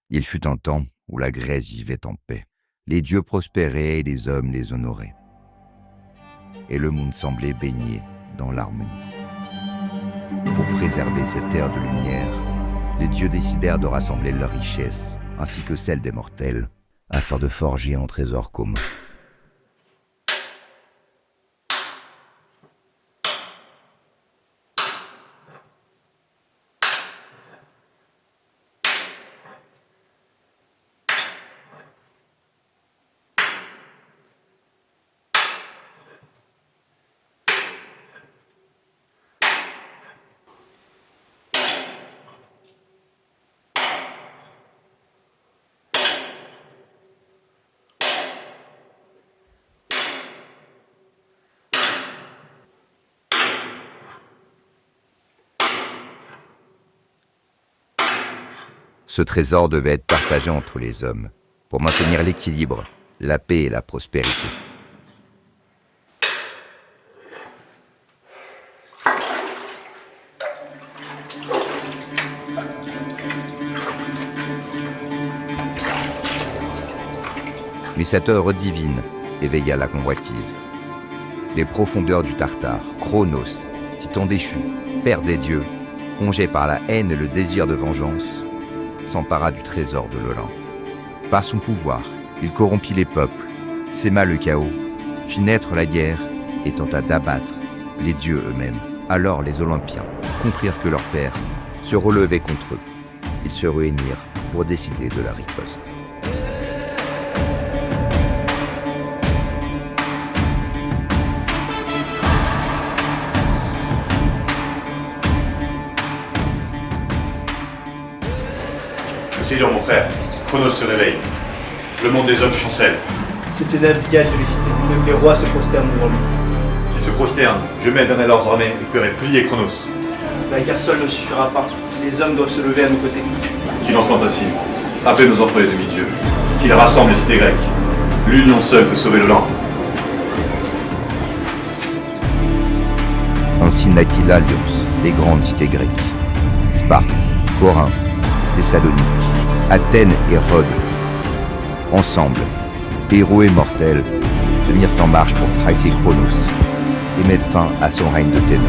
Il fut un temps où la Grèce vivait en paix. Les dieux prospéraient et les hommes les honoraient. Et le monde semblait baigné dans l'harmonie. Pour préserver cette ère de lumière, les dieux décidèrent de rassembler leurs richesses, ainsi que celles des mortels, afin de forger un trésor commun. Ce trésor devait être partagé entre les hommes pour maintenir l'équilibre, la paix et la prospérité. Mais cette œuvre divine éveilla la convoitise. Les profondeurs du Tartare, Cronos, titan déchu, père des dieux, rongé par la haine et le désir de vengeance, s'empara du trésor de l'Olympe. Par son pouvoir, il corrompit les peuples, sema le chaos, fit naître la guerre et tenta d'abattre les dieux eux-mêmes. Alors les Olympiens comprirent que leur père se relevait contre eux. Ils se réunirent pour décider de la riposte. Poséidon, mon frère, Cronos se réveille. Le monde des hommes chancelle. C'était navigable de les citer. Même les rois se prosternent devant lui. S'ils se prosternent, je mènerai leurs armées et ferai plier Cronos. La guerre seule ne suffira pas. Les hommes doivent se lever à nos côtés. Qu'il en soit ainsi. Appelez nos employés demi-dieux. Qu'ils rassemblent les cités grecques. L'union seule peut sauver l'Olympe. Ainsi naquit l'Alliance des grandes cités grecques. Sparte, Corinthe, Thessalonique, Athènes et Rhodes. Ensemble, héros et mortels se mirent en marche pour traquer Cronos et mettre fin à son règne de ténèbres.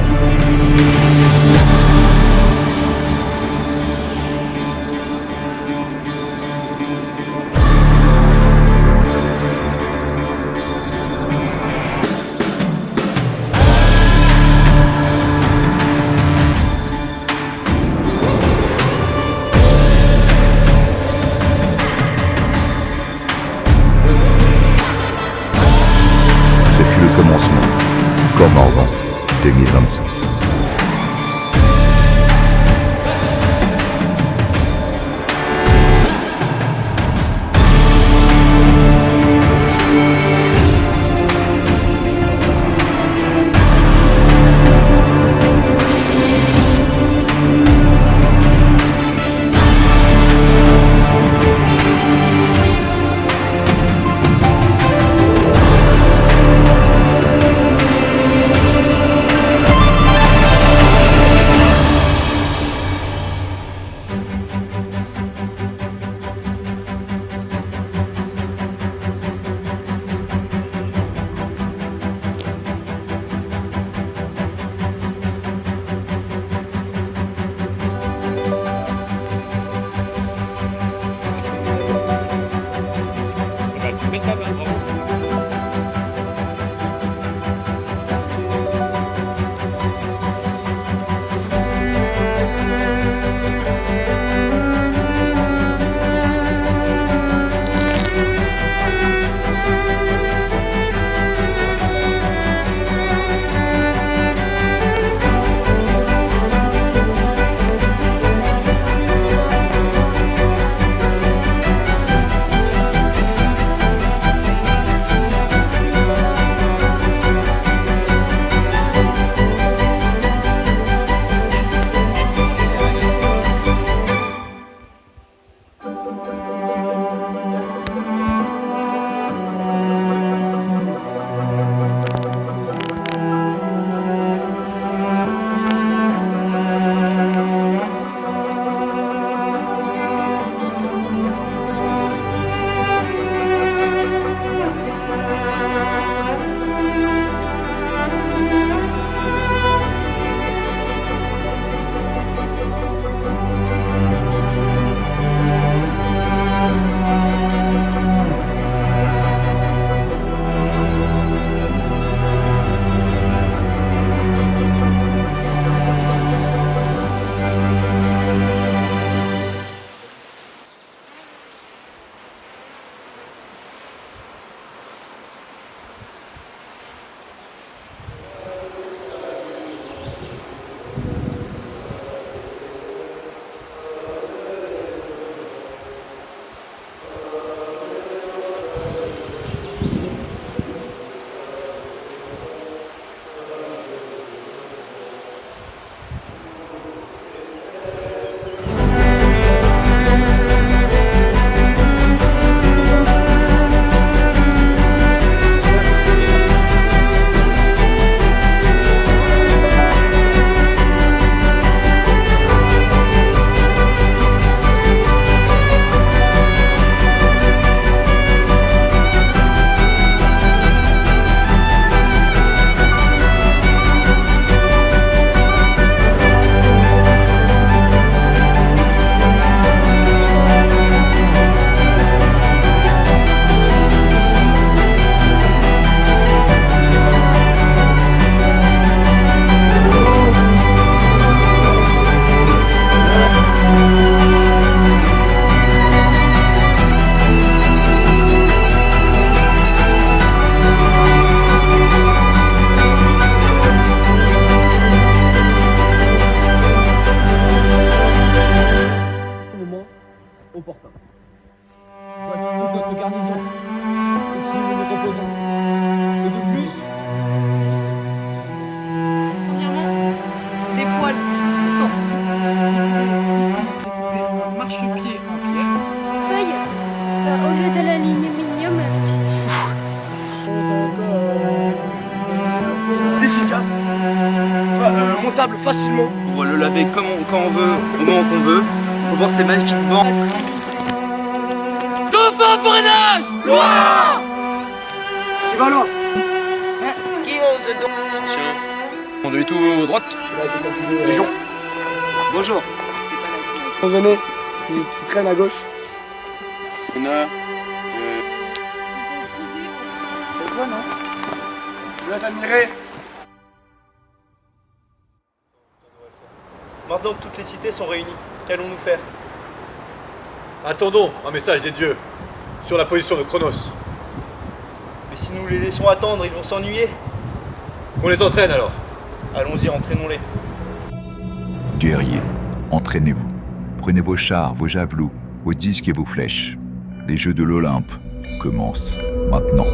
Ce fut le commencement du Corps Morvan 2025. opportun. Voici toute notre garnison, ici nous nous reposons. Et de plus, des poils tout le temps. un marchepied en pierre. Feuille, au lieu de l'aluminium. Efficace, montable facilement. On va le laver quand on veut, au moment qu'on veut. On va voir ces magnifiques bancs. Dauphin freinage! Loin! Tu vas loin! Qui ose donc? Attention. On est tout droite. Légion. Bonjour. Venez, qui traîne à gauche. On a. C'est toi, non? Je vous laisse admirer. Maintenant que toutes les cités sont réunies, qu'allons-nous faire? Attendons un message des dieux sur la position de Chronos. Mais si nous les laissons attendre, ils vont s'ennuyer. On les entraîne alors. Allons-y, entraînons-les. Guerriers, entraînez-vous. Prenez vos chars, vos javelots, vos disques et vos flèches. Les jeux de l'Olympe commencent maintenant.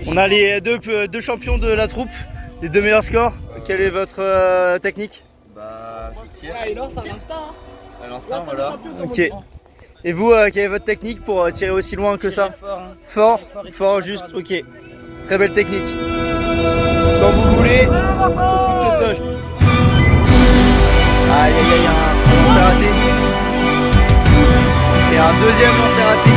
On a les deux champions de la troupe, les deux meilleurs scores. Quelle est votre technique? Bah, je tire. À l'instant, voilà. Ok. Et vous, quelle est votre technique pour tirer aussi loin que ça? Fort, fort, juste, ok. Très belle technique. Quand vous voulez, au coup de toche. Aïe aïe aïe, un lancer raté. Et un deuxième lancer raté.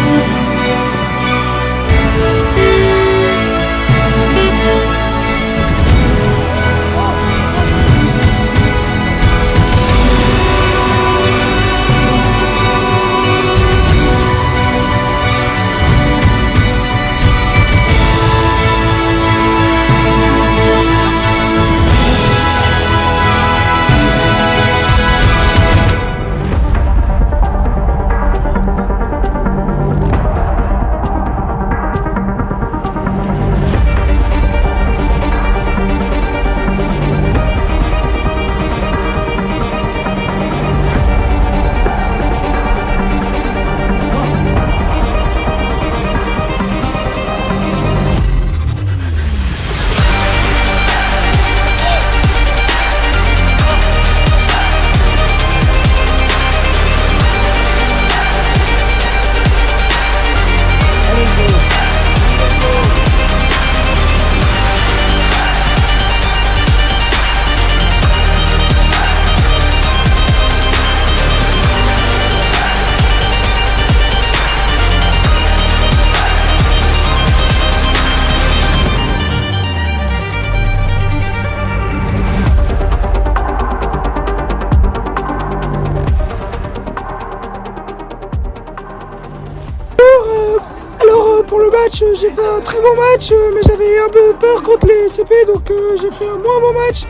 Pour le match, j'ai fait un très bon match, mais j'avais un peu peur contre les CP, donc j'ai fait un moins bon match.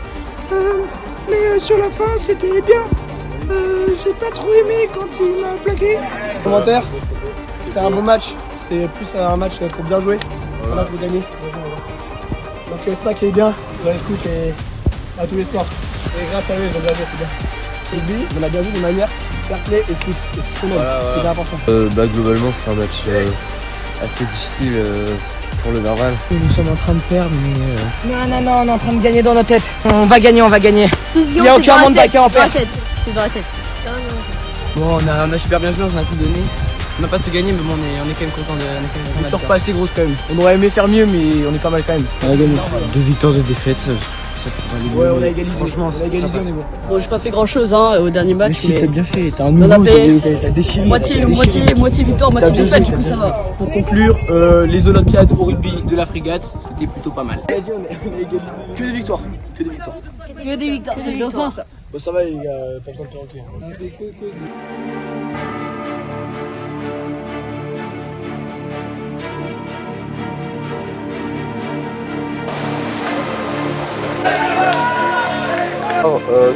Mais sur la fin, c'était bien. J'ai pas trop aimé quand il m'a plaqué. Commentaire, c'était un bon match. C'était plus un match pour bien jouer, voilà, pour gagner. Donc ça qui est bien. dans les scouts et à tous les sports. Et grâce à eux, ils ont bien joué, c'est bien. Rugby, on a bien joué de manière fair play et scout. Et c'est ce qu'on aime, c'est bien important. Globalement, c'est un match assez difficile pour le Narval. Nous sommes en train de perdre, mais... Non, on est en train de gagner dans nos têtes. On va gagner. Il n'y a aucun monde vainqueur en perte. C'est dans la tête. Bon, on a super bien joué, on a tout donné. On n'a pas tout gagné, mais bon, on est quand même content de... Victoire pas assez grosse quand même. On aurait aimé faire mieux, mais on est pas mal quand même. On a gagné. 2 victoires de défaite, ça pourrait aller mieux. Ouais, on a égalisé. Franchement, on a égalisé, on est bon. Bon, j'ai pas fait grand chose au dernier match. Mais si, t'as bien fait. T'as un On a nouveau, fait t'as déchiré. moitié victoire, moitié défaite, du coup ça va. Pour conclure, les Olympiades au rugby de la frégate, c'était plutôt pas mal. On a égalisé. Que des victoires. Que des victoires, c'est bien ça. Bon, ça va, les gars, pas besoin de perroquet.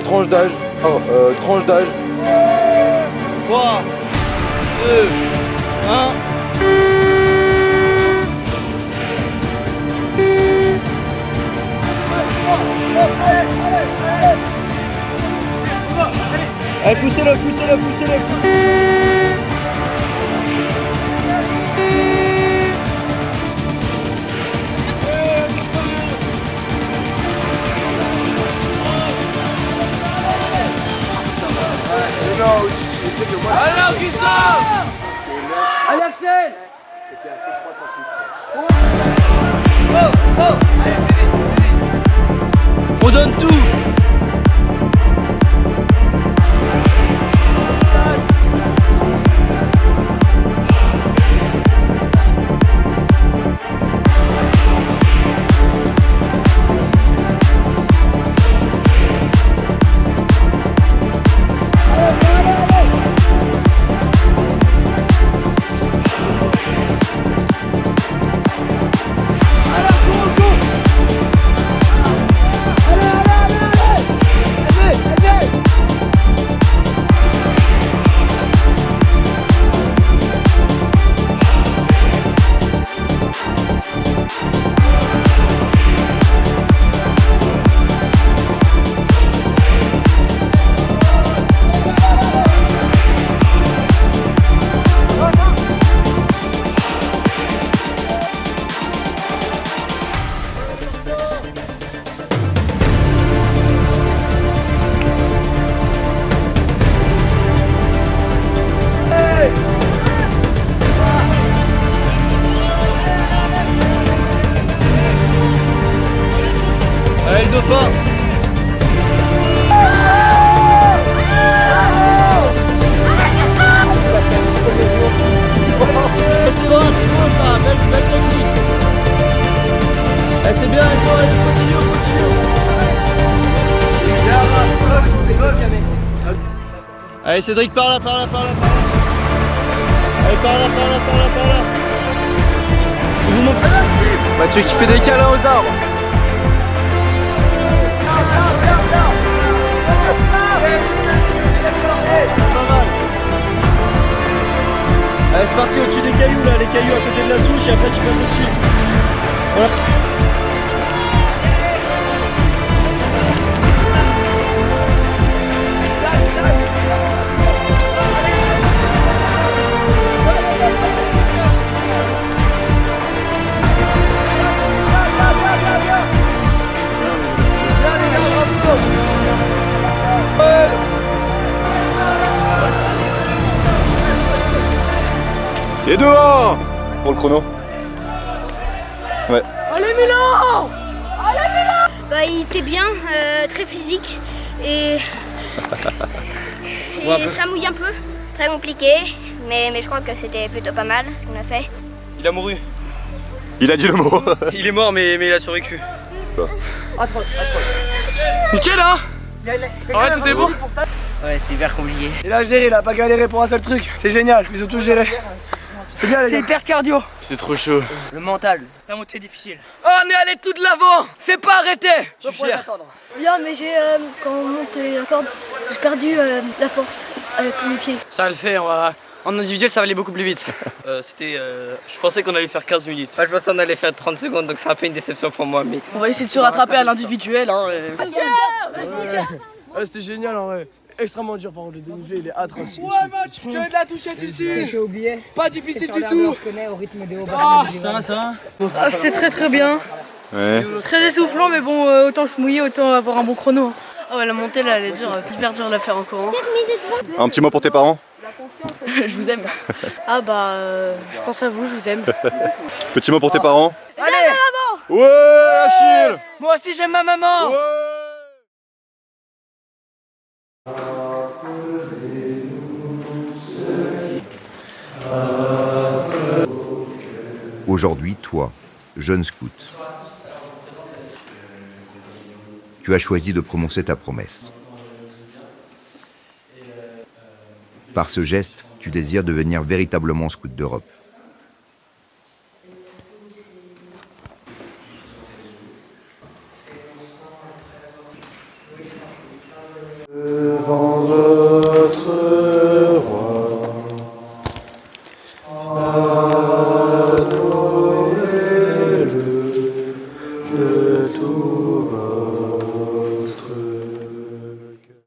Tranche d'âge. 3, 2, 1... Allez, poussez-le. Alors, Christophe! Allez, Axel! On donne tout. Allez, le dauphin. C'est bon ça, belle technique. C'est bien, allez, continue. Allez Cédric, par là. Allez, par là. Je vous montre. Mathieu qui fait des câlins aux arbres. Pas mal. Allez, c'est parti au-dessus des cailloux là, les cailloux à côté de la souche et après tu passes au-dessus. Voilà. Et devant pour le chrono. Ouais. Allez, Milan! Bah, il était bien, très physique et ça mouille un peu, très compliqué, mais je crois que c'était plutôt pas mal ce qu'on a fait. Il a mouru. Il a dit le mot. Il est mort mais il a survécu. Atroce. Nickel hein. Ouais, tout est bon. Ouais, c'est hyper compliqué. Il a géré, il a pas galéré pour un seul truc. C'est génial, ils ont tous géré. C'est bien, les gars. C'est hyper cardio. C'est trop chaud. Le mental. La montée est difficile. Oh, on est allé tout de l'avant. C'est pas arrêté. Je suis fier. Bien, mais quand on monte la corde, j'ai perdu la force avec mes pieds. Ça va le faire, En individuel, ça va aller beaucoup plus vite. Je pensais qu'on allait faire 15 minutes. Je pensais qu'on allait faire 30 secondes, donc c'est un peu une déception pour moi. Mais On va essayer de se rattraper à l'individuel. Hein, C'était génial en vrai. Extrêmement dur par contre, le dénivelé il est atroce. Ouais, match que de la touchette ici. J'ai oublié. Pas difficile du tout. Au rythme des hauts Ça c'est très bien. Ouais. Très essoufflant, mais bon, autant se mouiller, autant avoir un bon chrono. Ah ouais, la montée là, elle est dure, hyper dure à la faire encore. Un petit mot pour tes parents? Je vous aime. Ah bah, je pense à vous, je vous aime. Petit mot pour tes parents? Allez, Ouais, Achille! moi aussi j'aime ma maman. Ouais! Aujourd'hui, toi, jeune scout, tu as choisi de prononcer ta promesse. Par ce geste, tu désires devenir véritablement scout d'Europe. Devant votre roi, adorez-le de tout votre cœur.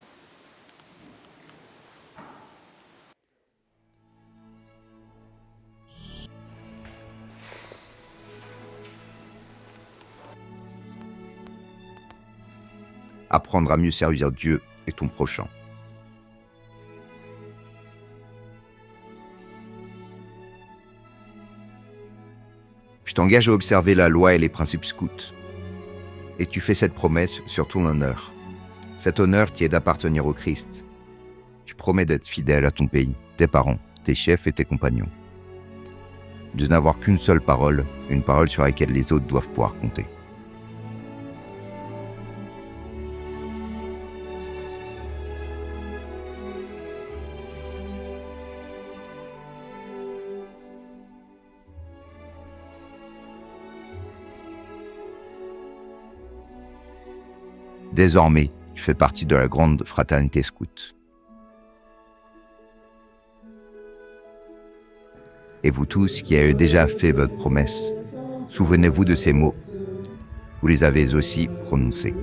Apprendre à mieux servir Dieu et ton prochain. Je t'engage à observer la loi et les principes scouts. Et tu fais cette promesse sur ton honneur. Cet honneur qui est d'appartenir au Christ. Tu promets d'être fidèle à ton pays, tes parents, tes chefs et tes compagnons. De n'avoir qu'une seule parole, une parole sur laquelle les autres doivent pouvoir compter. Désormais, tu fais partie de la grande fraternité scout. Et vous tous qui avez déjà fait votre promesse, souvenez-vous de ces mots. Vous les avez aussi prononcés.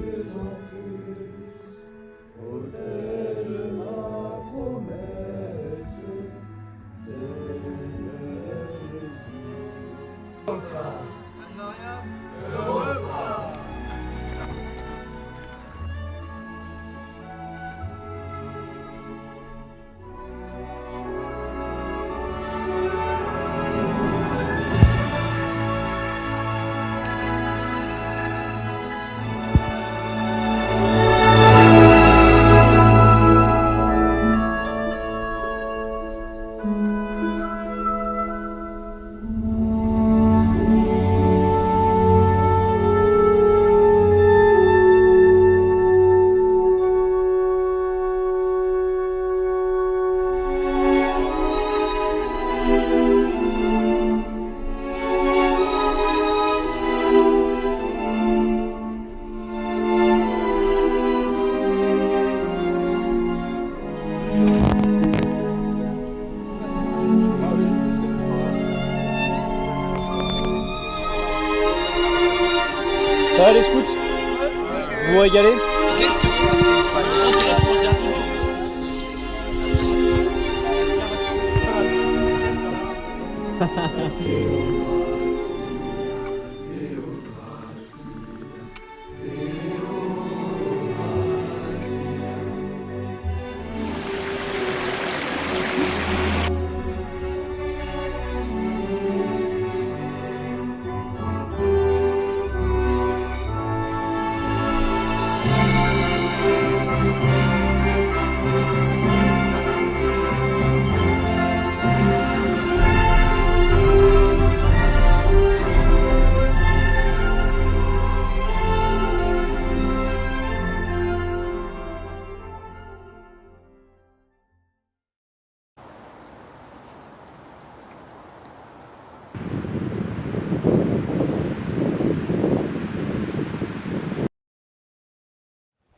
Ça va les scouts? Vous vous régalez?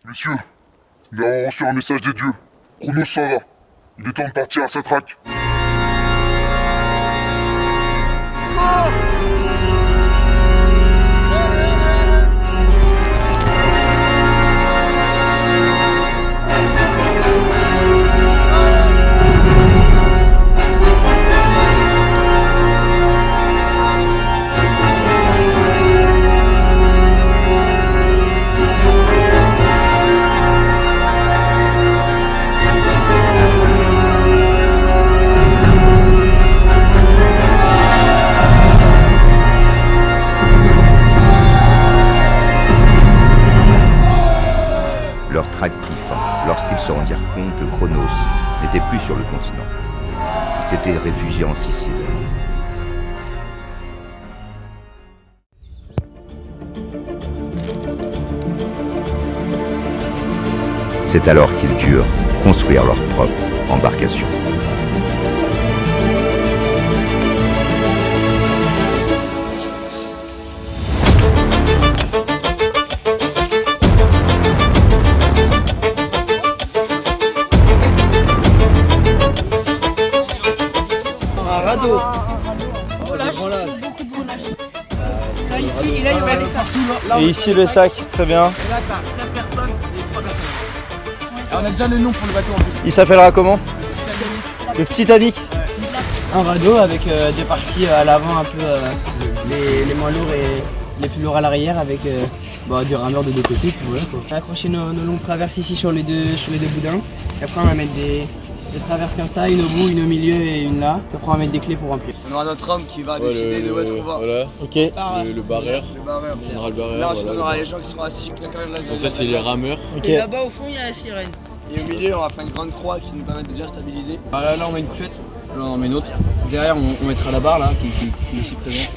Messieurs, nous avons reçu un message des dieux. Chronos s'en va. Il est temps de partir à sa traque. craque prit fin lorsqu'ils se rendirent compte que Cronos n'était plus sur le continent. Il s'était réfugié en Sicile. C'est alors qu'ils durent construire leur propre embarcation. Un radeau. Là, ici, et là, il y aurait les sacs. Et ici le sac, très bien. Et là, t'as 4 personnes et 3 personnes. Et on a déjà le nom pour le bateau en plus. Il s'appellera comment? Le Titanic. Un radeau avec deux parties à l'avant, un peu les moins lourds et les plus lourds à l'arrière, avec du rameur de deux côtés. Puis voilà, quoi. On va accrocher nos longues traverses ici sur les deux boudins. Et après on va mettre des traverses comme ça, une au bout, une au milieu et une là. Puis après on va mettre des clés pour remplir. On aura notre homme qui va décider de où est-ce qu'on va. Voilà. Ok. Le barreur. Le barreur. On aura le barreur. Là ensuite on aura les gens qui seront assis. Donc ça c'est les rameurs. Ok. Et là-bas au fond il y a la sirène. Et au milieu on va faire une grande croix qui nous permet de bien stabiliser. Là on met une couchette. Là on en met une autre. Derrière on mettra la barre là qui est ici présente.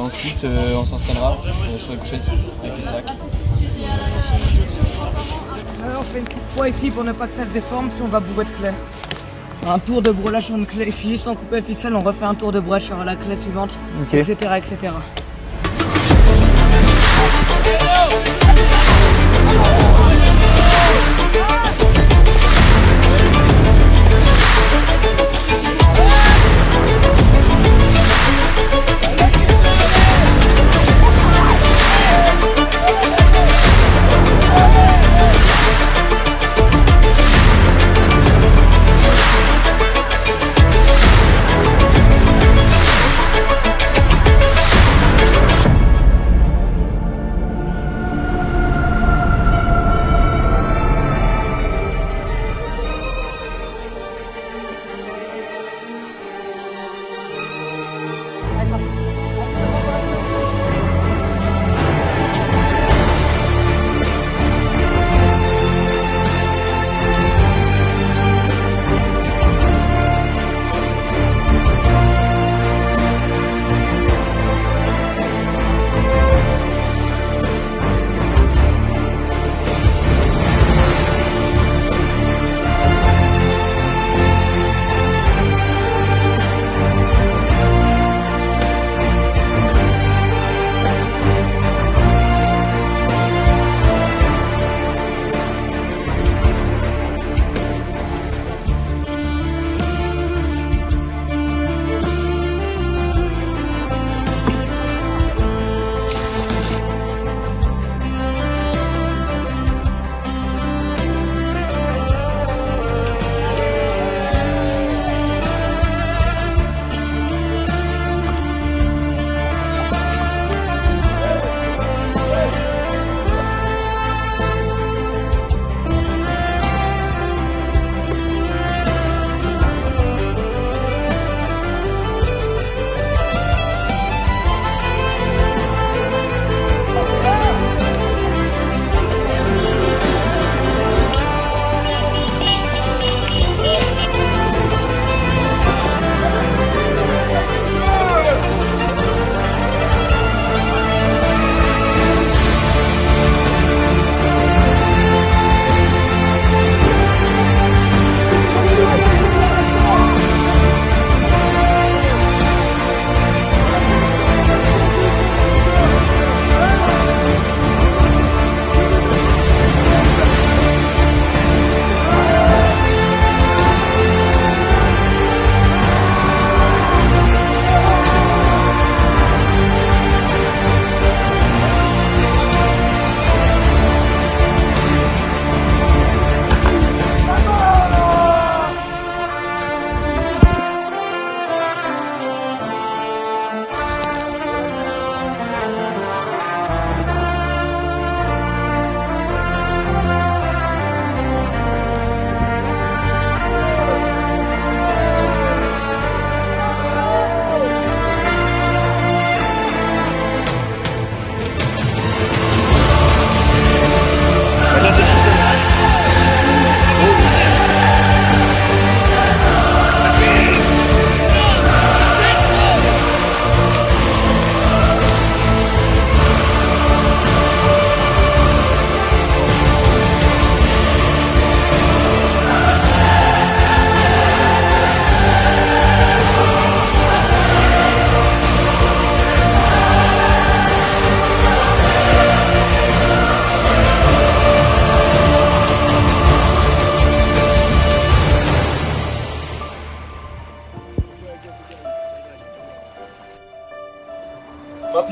Ensuite on s'installera sur la couchette avec les sacs. On fait une petite croix ici pour ne pas que ça se déforme, puis on va bourrer de clés. Un tour de broulage sur une clé ici, sans couper la ficelle, on refait un tour de broulage sur la clé suivante, etc. etc.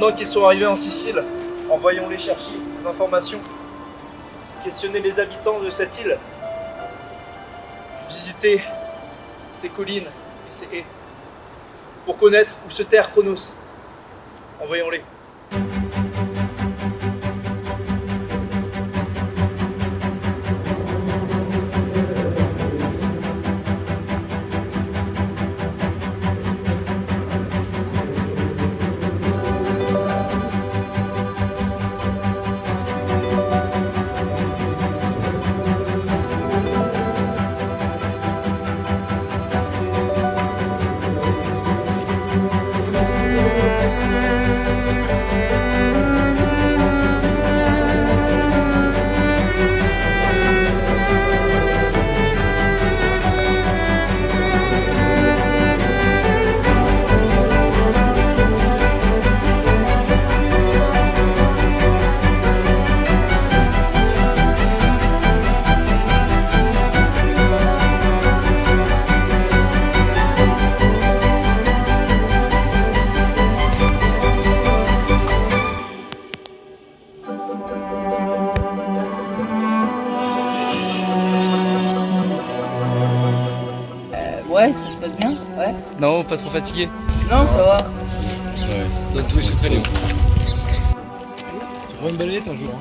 Maintenant qu'ils sont arrivés en Sicile, envoyons-les chercher des informations. Questionner les habitants de cette île. Visiter ces collines et ces haies. Pour connaître où se terre Chronos. Envoyons-les. Ouais, ça se passe bien, ouais. Non, pas trop fatigué. Non, ça va. Ouais. Donne tous les secrets, Léo. Tu prends une balayette un jour, hein.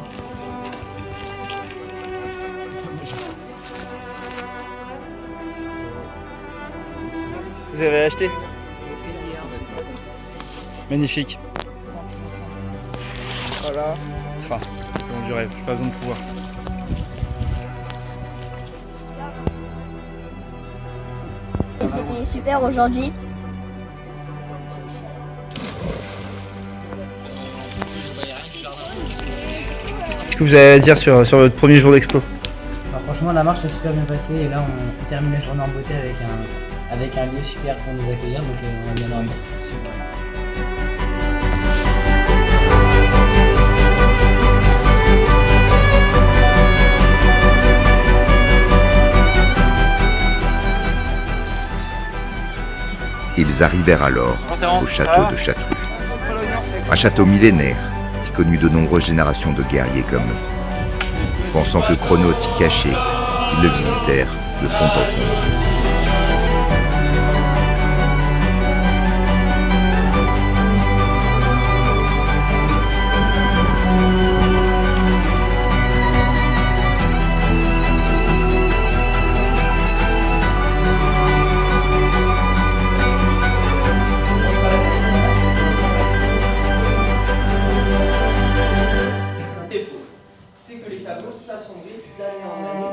Vous avez acheté? Magnifique. Voilà. Enfin, c'est bon, du rêve, j'ai pas besoin de pouvoir. C'était super aujourd'hui. Qu'est-ce que vous avez à dire sur votre premier jour d'expo? Franchement, la marche a super bien passé et là, on termine la journée en beauté avec un lieu super pour nous accueillir, donc on va bien dormir. C'est vrai. Ils arrivèrent alors au château de Chateau. Un château millénaire qui connut de nombreuses générations de guerriers comme eux. Pensant que Chronos s'y cachait, ils le visitèrent de fond en comble. C'est que les tableaux s'assombrissent d'année en année.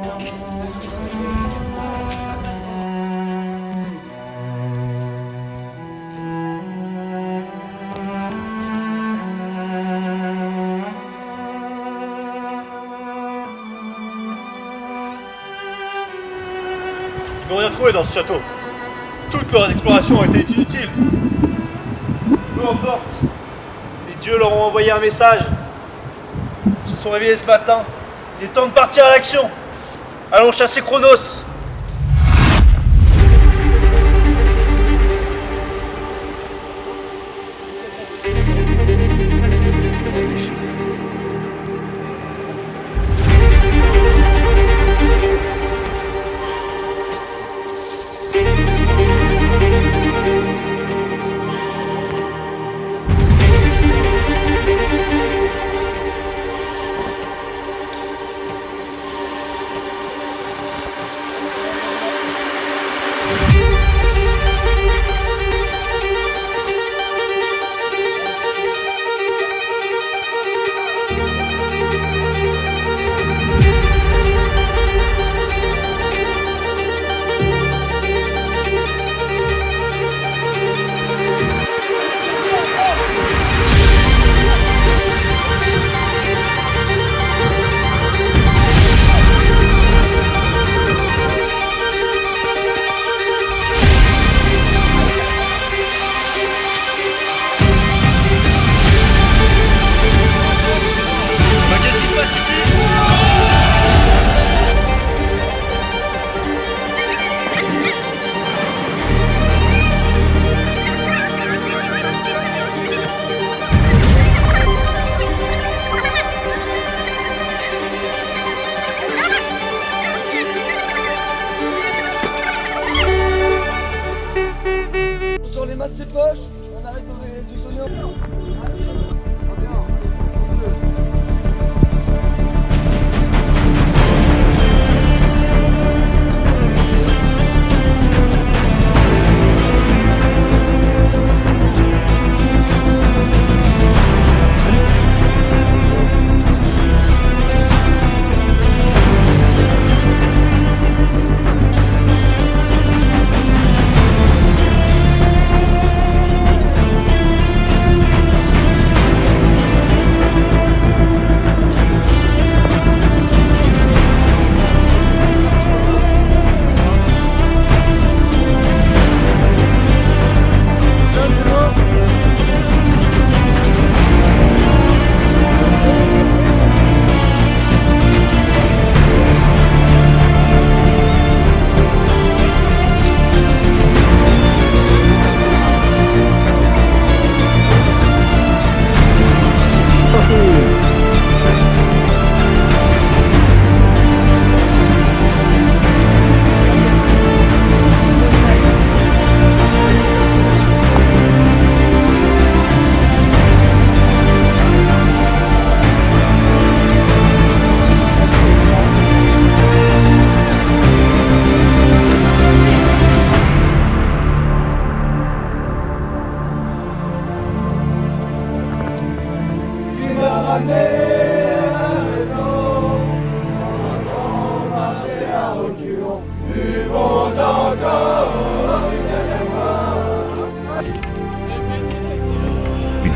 Ils n'ont rien trouvé dans ce château. Toutes leurs explorations ont été inutiles. Peu importe. Les dieux leur ont envoyé un message. Ils se sont réveillés ce matin. Il est temps de partir à l'action. Allons chasser Chronos.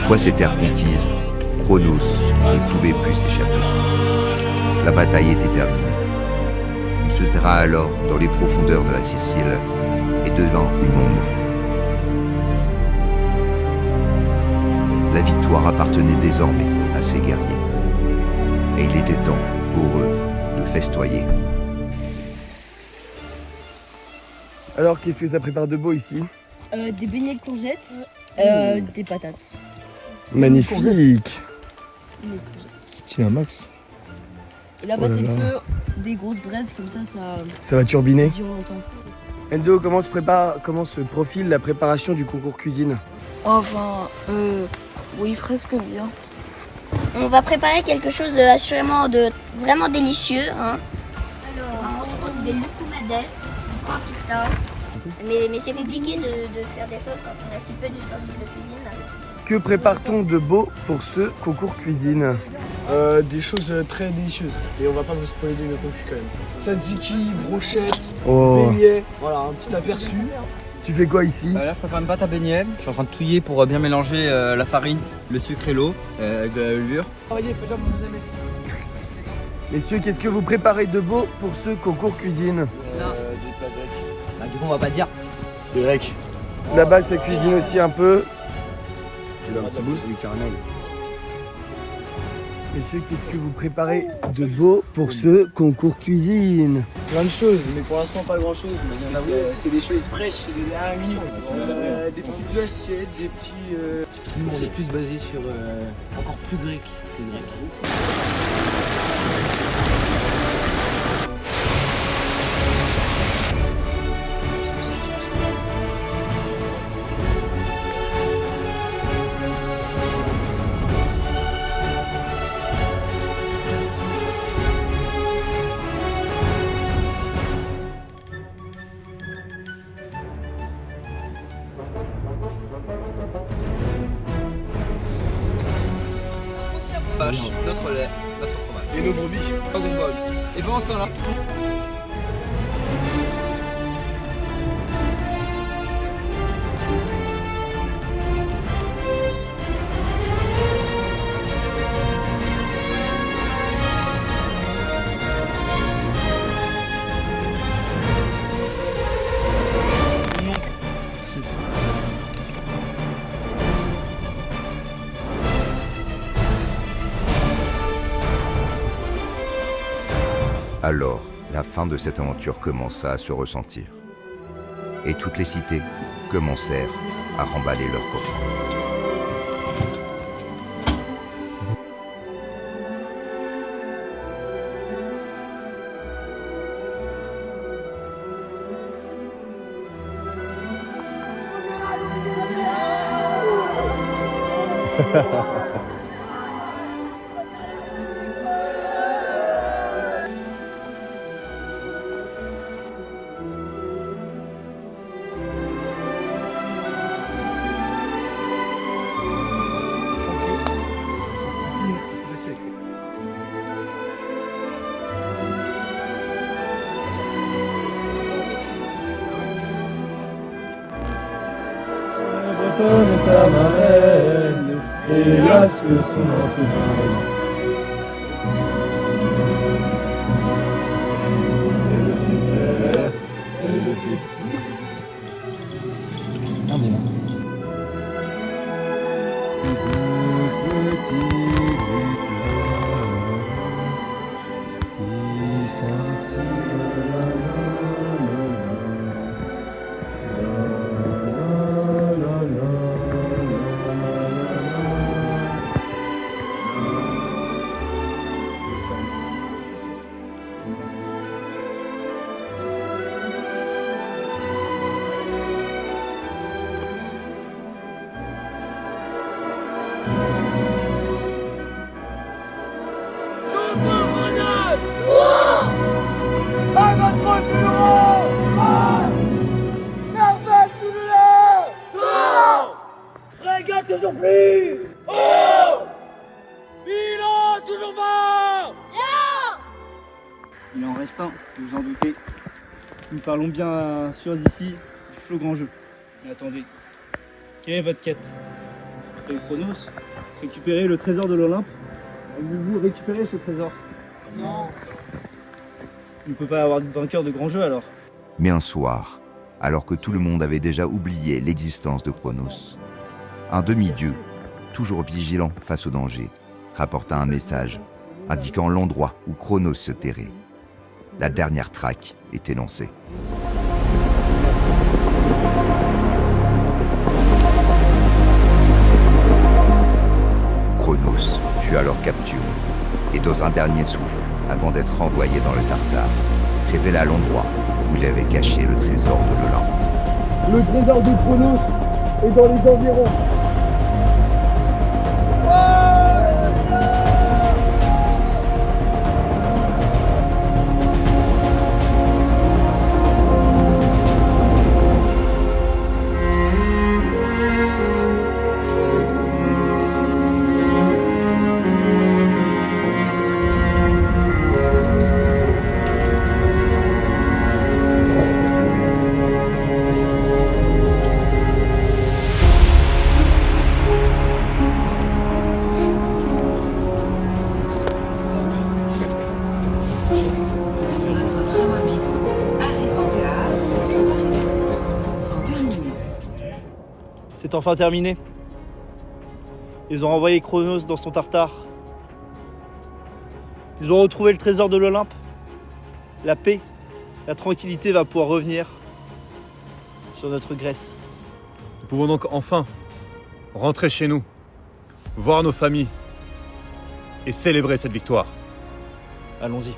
fois ces terres conquises, Chronos ne pouvait plus s'échapper. La bataille était terminée. Il se terra alors dans les profondeurs de la Sicile et devint une ombre. La victoire appartenait désormais à ces guerriers. Et il était temps pour eux de festoyer. Alors, qu'est-ce que ça prépare de beau ici? Des beignets de courgettes, des patates. Magnifique. Stylé un max. Et là-bas, c'est le feu, des grosses braises, comme ça va turbiner. dure longtemps. Enzo, comment se profile la préparation du concours cuisine? Enfin, oui, presque bien. On va préparer quelque chose assurément de vraiment délicieux. Hein. Alors, entre autres des lucumades, du pain pita. Mais c'est compliqué de faire des choses quand on a si peu d'ustensiles de cuisine. Que prépare-t-on de beau pour ce concours cuisine? Des choses très délicieuses. Et on va pas vous spoiler le contenu quand même. Tzatziki, brochettes, Oh. beignets. Voilà, un petit aperçu. Tu fais quoi ici? Là, je prépare une pâte à beignets. Je suis en train de touiller pour bien mélanger la farine, le sucre et l'eau avec de la levure. Messieurs, qu'est-ce que vous préparez de beau pour ce concours cuisine? Des plats grecs. Bah, du coup, on va pas dire. C'est grec. Là-bas, ça cuisine aussi un peu. Il a un petit bout, c'est du caramel. Messieurs, qu'est-ce que vous préparez de beau pour ce concours cuisine? Plein de choses, mais pour l'instant pas grand chose. Parce que C'est des choses fraîches, c'est des dernières minutes. des petites assiettes, des petits. Nous, on est plus basé sur encore plus grec que grec. Vache, notre lait, notre fromage. Et nos brebis. Pas qu'on vole. Et pendant ce temps-là, Alors, la fin de cette aventure commença à se ressentir. Et toutes les cités commencèrent à remballer leurs coffres. Bretonne, sa marraine, hélas que son entourage. Et je suis fier, et je suis qui scintillent. Toujours plus. Oh, Milan, toujours pas. Il en reste un, vous en doutez. Nous parlons bien sûr d'ici du flot grand jeu. Mais attendez, quelle est votre quête? et Chronos, récupérer le trésor de l'Olympe. Avez-vous récupéré ce trésor? Non. Il ne peut pas y avoir de vainqueur de grand jeu alors. Mais un soir, alors que tout le monde avait déjà oublié l'existence de Chronos, un demi-dieu, toujours vigilant face au danger, rapporta un message indiquant l'endroit où Chronos se terrait. La dernière traque était lancée. Chronos fut alors capturé et dans un dernier souffle, avant d'être renvoyé dans le Tartare, révéla l'endroit où il avait caché le trésor de l'Olympe. Le trésor de Chronos est dans les environs. C'est enfin terminé. Ils ont renvoyé Chronos dans son Tartare. Ils ont retrouvé le trésor de l'Olympe. La paix, la tranquillité va pouvoir revenir sur notre Grèce. Nous pouvons donc enfin rentrer chez nous, voir nos familles et célébrer cette victoire. Allons-y.